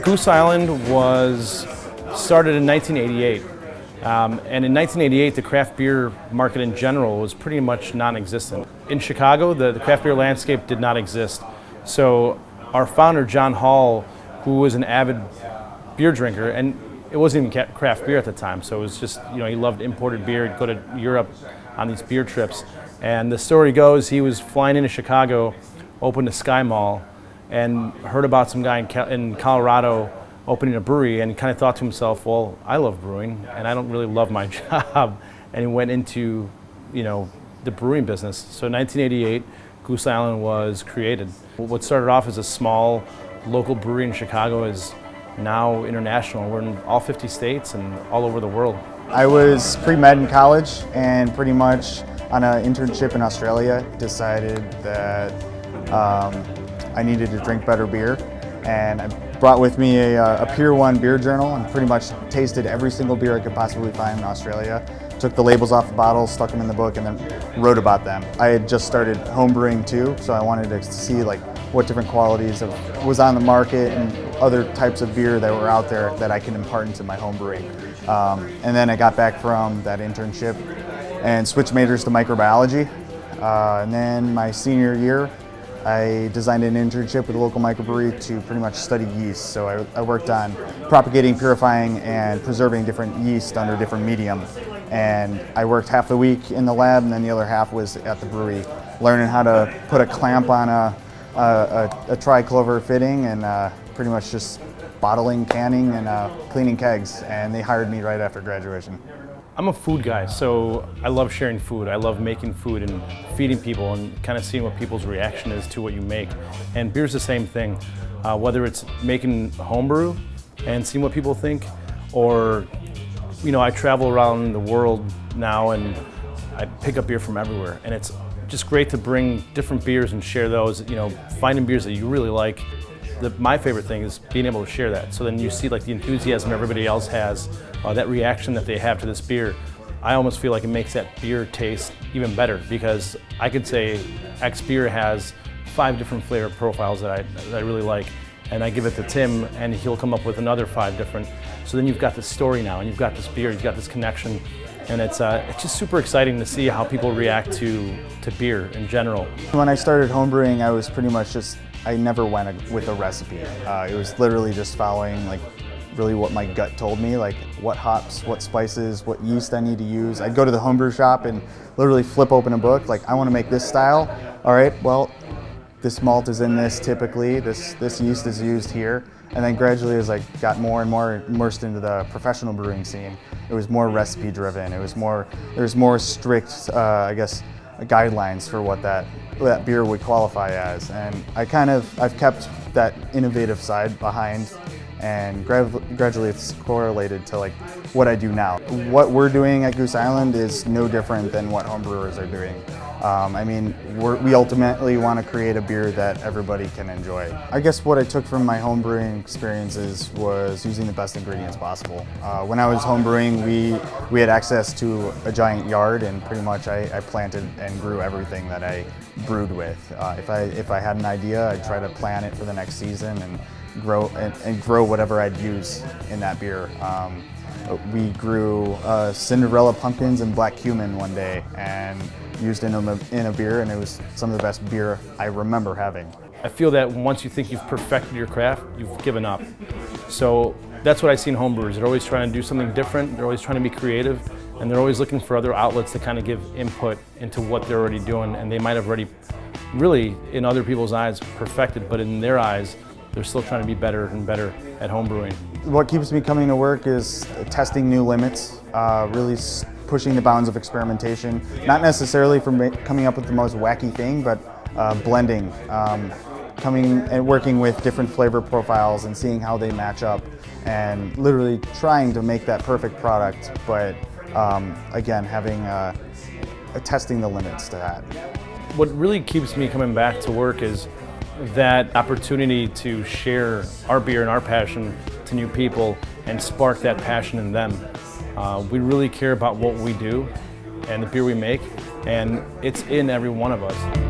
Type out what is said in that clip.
Goose Island was started in 1988, and in 1988 the craft beer market in general was pretty much non-existent. In Chicago, the craft beer landscape did not exist. So our founder, John Hall, who was an avid beer drinker, and it wasn't even craft beer at the time, so it was just, he loved imported beer. He'd go to Europe on these beer trips. And the story goes, he was flying into Chicago, opened a Sky Mall, and heard about some guy in Colorado opening a brewery, and he kind of thought to himself, well, I love brewing, and I don't really love my job, and he went into, the brewing business. So in 1988, Goose Island was created. What started off as a small local brewery in Chicago is now international. We're in all 50 states and all over the world. I was pre-med in college, and pretty much on an internship in Australia decided that I needed to drink better beer, and I brought with me a Pier 1 beer journal and pretty much tasted every single beer I could possibly find in Australia. Took the labels off the bottles, stuck them in the book, and then wrote about them. I had just started homebrewing too, so I wanted to see what different qualities was on the market and other types of beer that were out there that I can impart into my homebrewing. And then I got back from that internship and switched majors to microbiology. And then my senior year, I designed an internship with a local microbrewery to pretty much study yeast. So I worked on propagating, purifying, and preserving different yeast under different medium. And I worked half the week in the lab, and then the other half was at the brewery, learning how to put a clamp on a triclover fitting, and pretty much just bottling, canning, and cleaning kegs. And they hired me right after graduation. I'm a food guy, so I love sharing food. I love making food and feeding people and kind of seeing what people's reaction is to what you make. And beer's the same thing, whether it's making homebrew and seeing what people think, or I travel around the world now and I pick up beer from everywhere, and it's just great to bring different beers and share those, finding beers that you really like. My favorite thing is being able to share that. So then you see the enthusiasm everybody else has, that reaction that they have to this beer. I almost feel like it makes that beer taste even better, because I could say X beer has 5 different flavor profiles that I really like, and I give it to Tim and he'll come up with another 5 different. So then you've got this story now, and you've got this beer, you've got this connection, and it's just super exciting to see how people react to beer in general. When I started homebrewing, I was pretty much I never went with a recipe. It was literally just following really what my gut told me, what hops, what spices, what yeast I need to use. I'd go to the homebrew shop and literally flip open a book, I want to make this style. All right, well, this malt is in this typically, this yeast is used here. And then gradually, as I got more and more immersed into the professional brewing scene, it was more recipe driven. There was more strict, guidelines for what that beer would qualify as. And I've kept that innovative side behind, and gradually it's correlated to what I do now. What we're doing at Goose Island is no different than what homebrewers are doing. We ultimately want to create a beer that everybody can enjoy. I guess what I took from my homebrewing experiences was using the best ingredients possible. When I was homebrewing, we had access to a giant yard, and pretty much I planted and grew everything that I brewed with. If I had an idea, I'd try to plan it for the next season and grow whatever I'd use in that beer. We grew Cinderella pumpkins and black cumin one day and used in a beer, and it was some of the best beer I remember having. I feel that once you think you've perfected your craft, you've given up. So that's what I see in homebrewers. They're always trying to do something different, they're always trying to be creative, and they're always looking for other outlets to kind of give input into what they're already doing, and they might have already, really, in other people's eyes, perfected, but in their eyes, they're still trying to be better and better at homebrewing. What keeps me coming to work is testing new limits, really pushing the bounds of experimentation, not necessarily for coming up with the most wacky thing, but blending, coming and working with different flavor profiles and seeing how they match up, and literally trying to make that perfect product, but again, having testing the limits to that. What really keeps me coming back to work is that opportunity to share our beer and our passion to new people and spark that passion in them. We really care about what we do and the beer we make, and it's in every one of us.